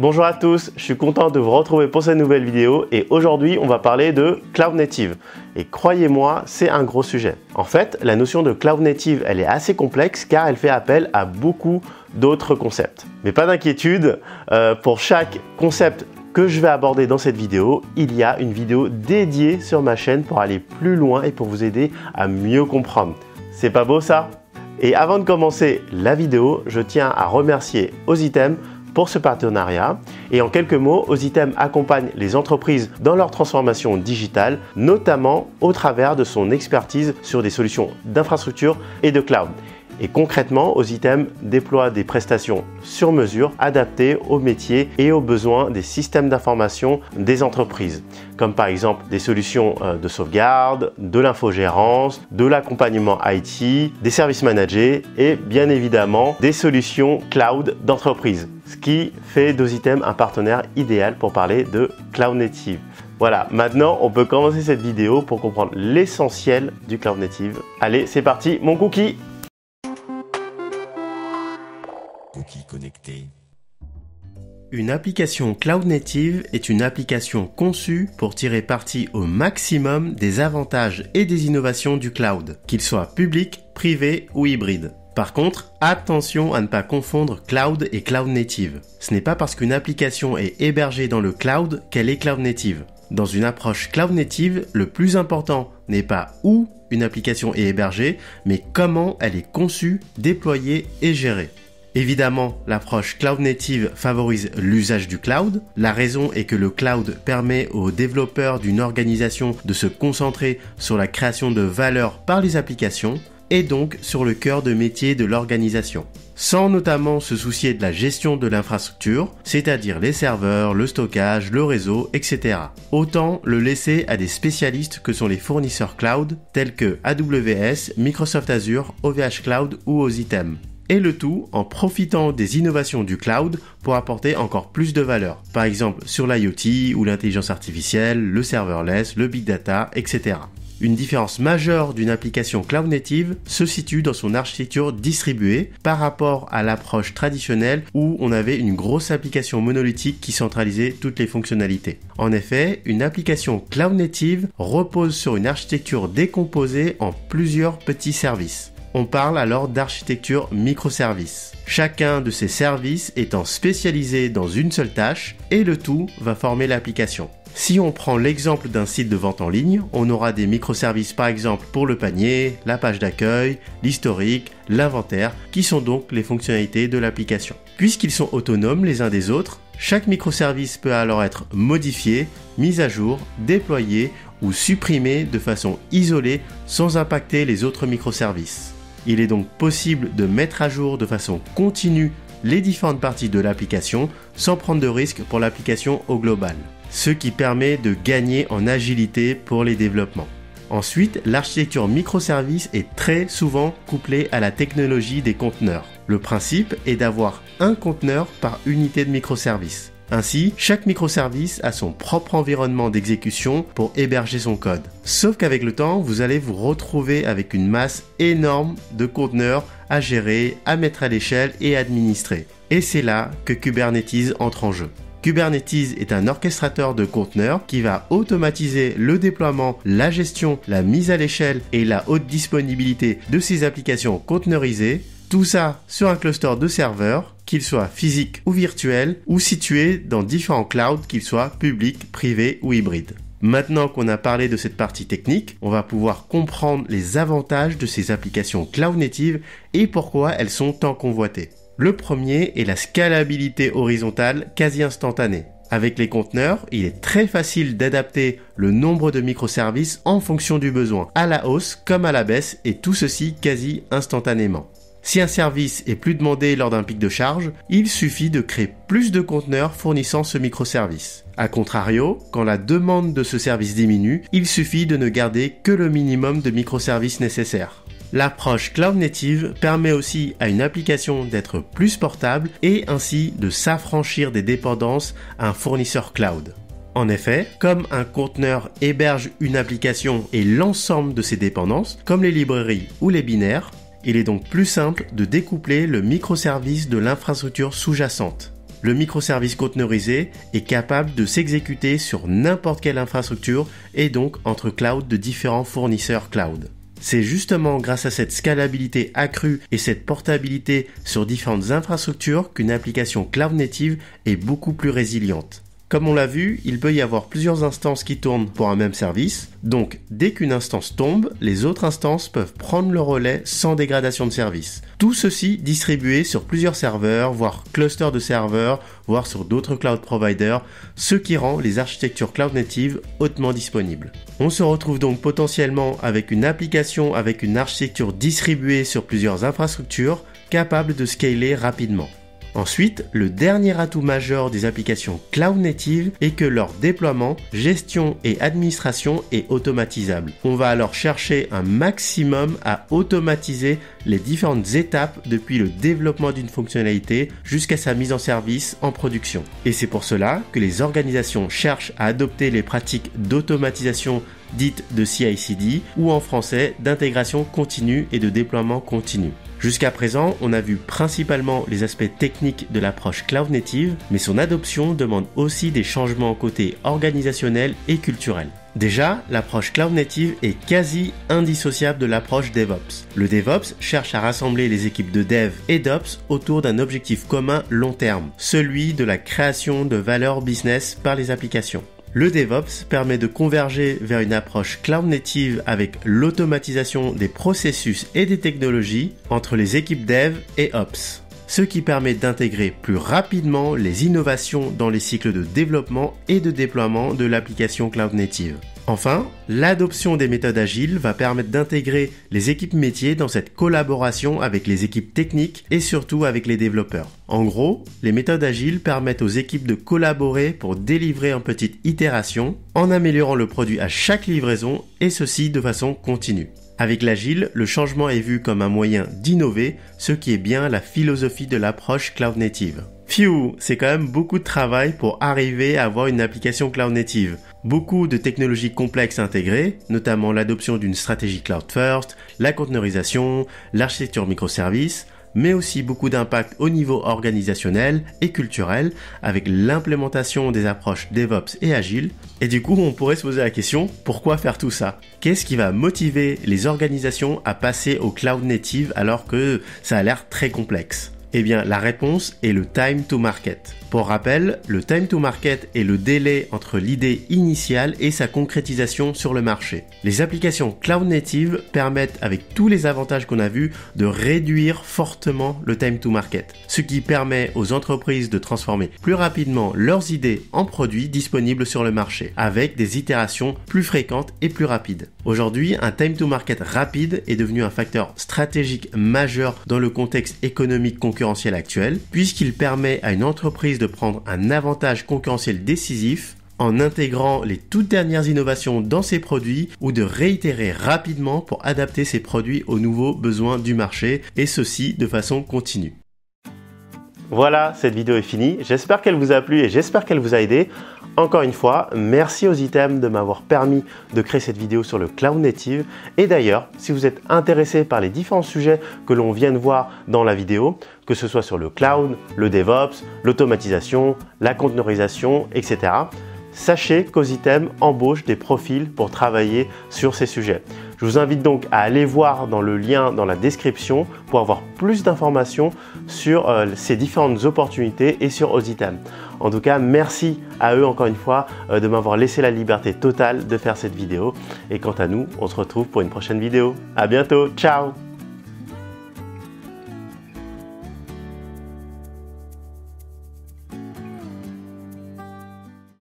Bonjour à tous, je suis content de vous retrouver pour cette nouvelle vidéo et aujourd'hui on va parler de Cloud Native. Et croyez-moi, c'est un gros sujet. En fait, la notion de Cloud Native, elle est assez complexe car elle fait appel à beaucoup d'autres concepts. Mais pas d'inquiétude, pour chaque concept que je vais aborder dans cette vidéo, il y a une vidéo dédiée sur ma chaîne pour aller plus loin et pour vous aider à mieux comprendre. C'est pas beau ça? Et avant de commencer la vidéo, je tiens à remercier Ositem pour ce partenariat. Et en quelques mots, Ositem accompagne les entreprises dans leur transformation digitale, notamment au travers de son expertise sur des solutions d'infrastructure et de cloud. Et concrètement, Ositem déploie des prestations sur mesure adaptées aux métiers et aux besoins des systèmes d'information des entreprises, comme par exemple des solutions de sauvegarde, de l'infogérance, de l'accompagnement IT, des services managés et bien évidemment des solutions cloud d'entreprise, ce qui fait d'Ositem un partenaire idéal pour parler de Cloud Native. Voilà, maintenant on peut commencer cette vidéo pour comprendre l'essentiel du Cloud Native. Allez, c'est parti, mon cookie! Cookie connecté. Une application Cloud Native est une application conçue pour tirer parti au maximum des avantages et des innovations du cloud, qu'ils soient publics, privés ou hybrides. Par contre, attention à ne pas confondre cloud et Cloud Native. Ce n'est pas parce qu'une application est hébergée dans le cloud qu'elle est Cloud Native. Dans une approche Cloud Native, le plus important n'est pas où une application est hébergée, mais comment elle est conçue, déployée et gérée. Évidemment, l'approche Cloud Native favorise l'usage du cloud. La raison est que le cloud permet aux développeurs d'une organisation de se concentrer sur la création de valeur par les applications et donc sur le cœur de métier de l'organisation, sans notamment se soucier de la gestion de l'infrastructure, c'est-à-dire les serveurs, le stockage, le réseau, etc. Autant le laisser à des spécialistes que sont les fournisseurs cloud tels que AWS, Microsoft Azure, OVH Cloud ou Ositem. Et le tout en profitant des innovations du cloud pour apporter encore plus de valeur. Par exemple sur l'IoT ou l'intelligence artificielle, le serverless, le big data, etc. Une différence majeure d'une application Cloud Native se situe dans son architecture distribuée par rapport à l'approche traditionnelle où on avait une grosse application monolithique qui centralisait toutes les fonctionnalités. En effet, une application Cloud Native repose sur une architecture décomposée en plusieurs petits services. On parle alors d'architecture microservices. Chacun de ces services étant spécialisé dans une seule tâche et le tout va former l'application. Si on prend l'exemple d'un site de vente en ligne, on aura des microservices par exemple pour le panier, la page d'accueil, l'historique, l'inventaire, qui sont donc les fonctionnalités de l'application. Puisqu'ils sont autonomes les uns des autres, chaque microservice peut alors être modifié, mis à jour, déployé ou supprimé de façon isolée sans impacter les autres microservices. Il est donc possible de mettre à jour de façon continue les différentes parties de l'application sans prendre de risque pour l'application au global, ce qui permet de gagner en agilité pour les développements. Ensuite, l'architecture microservice est très souvent couplée à la technologie des conteneurs. Le principe est d'avoir un conteneur par unité de microservice. Ainsi, chaque microservice a son propre environnement d'exécution pour héberger son code. Sauf qu'avec le temps, vous allez vous retrouver avec une masse énorme de conteneurs à gérer, à mettre à l'échelle et à administrer. Et c'est là que Kubernetes entre en jeu. Kubernetes est un orchestrateur de conteneurs qui va automatiser le déploiement, la gestion, la mise à l'échelle et la haute disponibilité de ces applications conteneurisées. Tout ça sur un cluster de serveurs, qu'ils soient physiques ou virtuels, ou situés dans différents clouds, qu'ils soient publics, privés ou hybrides. Maintenant qu'on a parlé de cette partie technique, on va pouvoir comprendre les avantages de ces applications Cloud Native et pourquoi elles sont tant convoitées. Le premier est la scalabilité horizontale quasi instantanée. Avec les conteneurs, il est très facile d'adapter le nombre de microservices en fonction du besoin, à la hausse comme à la baisse, et tout ceci quasi instantanément. Si un service est plus demandé lors d'un pic de charge, il suffit de créer plus de conteneurs fournissant ce microservice. A contrario, quand la demande de ce service diminue, il suffit de ne garder que le minimum de microservices nécessaires. L'approche Cloud Native permet aussi à une application d'être plus portable et ainsi de s'affranchir des dépendances à un fournisseur cloud. En effet, comme un conteneur héberge une application et l'ensemble de ses dépendances, comme les librairies ou les binaires, il est donc plus simple de découpler le microservice de l'infrastructure sous-jacente. Le microservice conteneurisé est capable de s'exécuter sur n'importe quelle infrastructure et donc entre clouds de différents fournisseurs cloud. C'est justement grâce à cette scalabilité accrue et cette portabilité sur différentes infrastructures qu'une application cloud native est beaucoup plus résiliente. Comme on l'a vu, il peut y avoir plusieurs instances qui tournent pour un même service, donc dès qu'une instance tombe, les autres instances peuvent prendre le relais sans dégradation de service. Tout ceci distribué sur plusieurs serveurs, voire clusters de serveurs, voire sur d'autres cloud providers, ce qui rend les architectures cloud native hautement disponibles. On se retrouve donc potentiellement avec une application avec une architecture distribuée sur plusieurs infrastructures, capable de scaler rapidement. Ensuite, le dernier atout majeur des applications cloud native est que leur déploiement, gestion et administration est automatisable. On va alors chercher un maximum à automatiser les différentes étapes depuis le développement d'une fonctionnalité jusqu'à sa mise en service en production. Et c'est pour cela que les organisations cherchent à adopter les pratiques d'automatisation dites de CI/CD ou en français d'intégration continue et de déploiement continu. Jusqu'à présent, on a vu principalement les aspects techniques de l'approche cloud native, mais son adoption demande aussi des changements côté organisationnel et culturel. Déjà, l'approche cloud native est quasi indissociable de l'approche DevOps. Le DevOps cherche à rassembler les équipes de Dev et d'Ops autour d'un objectif commun long terme, celui de la création de valeur business par les applications. Le DevOps permet de converger vers une approche cloud native avec l'automatisation des processus et des technologies entre les équipes Dev et Ops, ce qui permet d'intégrer plus rapidement les innovations dans les cycles de développement et de déploiement de l'application cloud native. Enfin, l'adoption des méthodes agiles va permettre d'intégrer les équipes métiers dans cette collaboration avec les équipes techniques et surtout avec les développeurs. En gros, les méthodes agiles permettent aux équipes de collaborer pour délivrer en petites itérations en améliorant le produit à chaque livraison et ceci de façon continue. Avec l'agile, le changement est vu comme un moyen d'innover, ce qui est bien la philosophie de l'approche cloud native. Phew, c'est quand même beaucoup de travail pour arriver à avoir une application cloud native. Beaucoup de technologies complexes intégrées, notamment l'adoption d'une stratégie cloud first, la conteneurisation, l'architecture microservices, mais aussi beaucoup d'impact au niveau organisationnel et culturel avec l'implémentation des approches DevOps et Agile. Et du coup, on pourrait se poser la question, pourquoi faire tout ça? Qu'est-ce qui va motiver les organisations à passer au cloud native alors que ça a l'air très complexe? Eh bien, la réponse est le time to market. Pour rappel, le time to market est le délai entre l'idée initiale et sa concrétisation sur le marché. Les applications cloud native permettent, avec tous les avantages qu'on a vus, de réduire fortement le time to market, ce qui permet aux entreprises de transformer plus rapidement leurs idées en produits disponibles sur le marché, avec des itérations plus fréquentes et plus rapides. Aujourd'hui, un time to market rapide est devenu un facteur stratégique majeur dans le contexte économique concurrentiel actuel, puisqu'il permet à une entreprise de prendre un avantage concurrentiel décisif en intégrant les toutes dernières innovations dans ses produits ou de réitérer rapidement pour adapter ses produits aux nouveaux besoins du marché et ceci de façon continue. Voilà, cette vidéo est finie. J'espère qu'elle vous a plu et j'espère qu'elle vous a aidé. Encore une fois, merci aux items de m'avoir permis de créer cette vidéo sur le cloud native. Et d'ailleurs, si vous êtes intéressé par les différents sujets que l'on vient de voir dans la vidéo, que ce soit sur le cloud, le DevOps, l'automatisation, la conteneurisation, etc., sachez qu'Ositem embauche des profils pour travailler sur ces sujets. Je vous invite donc à aller voir dans le lien dans la description pour avoir plus d'informations sur ces différentes opportunités et sur Ositem. En tout cas, merci à eux encore une fois de m'avoir laissé la liberté totale de faire cette vidéo. Et quant à nous, on se retrouve pour une prochaine vidéo. À bientôt, ciao!